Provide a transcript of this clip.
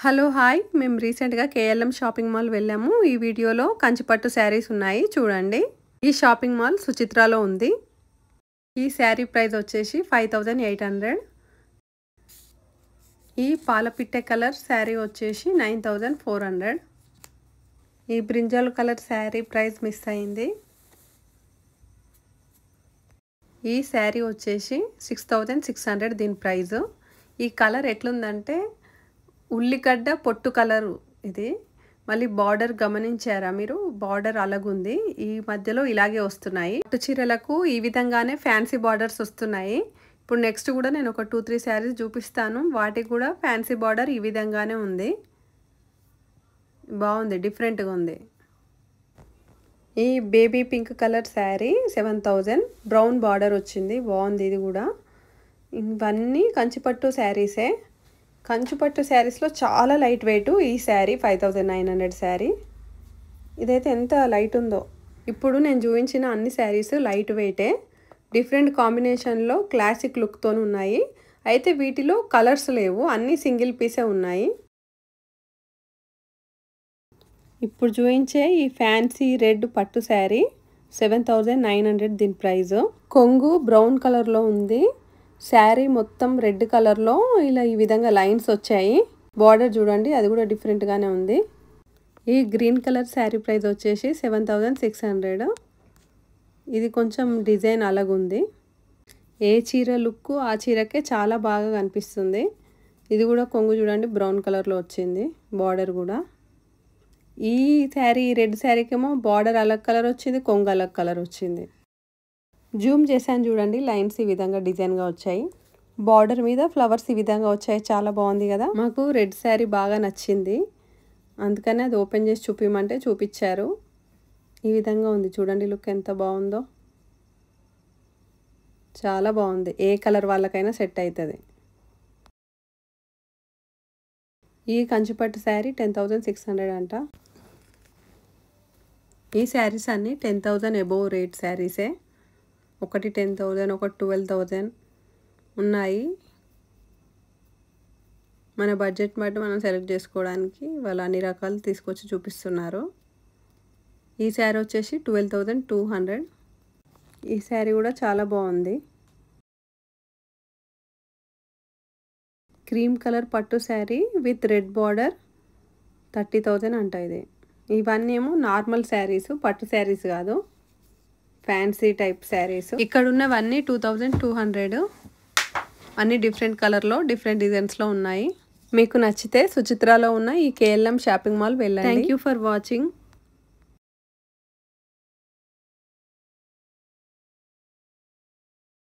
Hello hi మేము రీసెంట్గా KLM shopping mall వెళ్ళాము. ఈ వీడియోలో కంచిపట్టు శారీస్ ఉన్నాయి చూడండి. ఈ షాపింగ్ మాల్ సుచిత్రాలో ఉంది. ఈ శారీ ప్రైస్ వచ్చేసి 5800. ఈ పాలపిట్టె కలర్ శారీ వచ్చేసి 9400. ఈ brinjal colour sari price miss అయింది. ఈ శారీ వచ్చేసి 6600 దీని ప్రైస్. ఈ కలర్ ఎట్లుందంటే ఉల్లిగడ్డ పొట్టు కలరు ఇది. మళ్ళీ బార్డర్ గమనించారా మీరు? బార్డర్ అలాగుంది. ఈ మధ్యలో ఇలాగే వస్తున్నాయి. పట్టు చీరలకు ఈ విధంగానే ఫ్యాన్సీ బార్డర్స్ వస్తున్నాయి. ఇప్పుడు నెక్స్ట్ కూడా నేను ఒక 2-3 శారీస్ చూపిస్తాను. వాటికి కూడా ఫ్యాన్సీ బార్డర్ ఈ విధంగానే ఉంది. బాగుంది, డిఫరెంట్గా ఉంది. ఈ baby pink colour sari 7000. Brown border వచ్చింది, బాగుంది ఇది కూడా. ఇవన్నీ కంచిపట్టు శారీసే. కంచిపట్టు శారీస్లో చాలా లైట్ వెయిట్ ఈ శారీ 5900 శారీ. ఇదైతే ఎంత లైట్ ఉందో. ఇప్పుడు నేను చూపించిన అన్ని శారీస్ లైట్ వెయిటే. డిఫరెంట్ కాంబినేషన్లో క్లాసిక్ లుక్తో ఉన్నాయి. అయితే వీటిలో కలర్స్ లేవు, అన్నీ సింగిల్ పీసే ఉన్నాయి. ఇప్పుడు చూపించే ఈ ఫ్యాన్సీ రెడ్ పట్టు శారీ 7900 దీని ప్రైస్. కొంగు బ్రౌన్ కలర్లో ఉంది. శారీ మొత్తం రెడ్ కలర్లో ఇలా ఈ విధంగా లైన్స్ వచ్చాయి. బార్డర్ చూడండి, అది కూడా డిఫరెంట్గానే ఉంది. ఈ గ్రీన్ కలర్ శారీ ప్రైస్ వచ్చేసి 7600. ఇది కొంచెం డిజైన్ అలాగుంది. ఏ చీర లుక్ ఆ చీరకే చాలా బాగా కనిపిస్తుంది. ఇది కూడా కొంగు చూడండి, బ్రౌన్ కలర్లో వచ్చింది. బార్డర్ కూడా ఈ శారీ రెడ్ శారీకేమో బార్డర్ అలగ్ కలర్ వచ్చింది, కొంగు అలగ్ కలర్ వచ్చింది. జూమ్ చేశాను చూడండి, లైన్స్ ఈ విధంగా డిజైన్గా వచ్చాయి. బార్డర్ మీద ఫ్లవర్స్ ఈ విధంగా వచ్చాయి. చాలా బాగుంది కదా. మాకు రెడ్ శారీ బాగా నచ్చింది, అందుకని అది ఓపెన్ చేసి చూపించమంటే చూపించారు. ఈ విధంగా ఉంది చూడండి, లుక్ ఎంత బాగుందో. చాలా బాగుంది, ఏ కలర్ వాళ్ళకైనా సెట్ అవుతుంది. ఈ కంచిపట్టు శారీ 10600 అంట. ఈ శారీస్ అన్నీ 10,000 అబోవ్ రేట్ శారీసే. ఒకటి 10,000, ఒకటి 12,000 ఉన్నాయి. మన బడ్జెట్ బట్టి మనం సెలెక్ట్ చేసుకోవడానికి వాళ్ళు అన్ని రకాలు తీసుకొచ్చి చూపిస్తున్నారు. ఈ శారీ వచ్చేసి 12,200. ఈ శారీ కూడా చాలా బాగుంది. క్రీమ్ కలర్ పట్టు శారీ విత్ రెడ్ బార్డర్ 30,000 అంట ఇది. ఇవన్నీ ఏమో నార్మల్ శారీస్, పట్టు శారీస్ కాదు, ఫ్యాన్సీ టైప్ శారీస్. ఇక్కడ ఉన్నవన్నీ 2200. అన్ని డిఫరెంట్ కలర్లో డిఫరెంట్ డిజైన్స్లో ఉన్నాయి. మీకు నచ్చితే సుచిత్రాలో ఉన్న ఈ కేఎల్ఎం షాపింగ్ మాల్ వెళ్ళండి. Thank you for watching.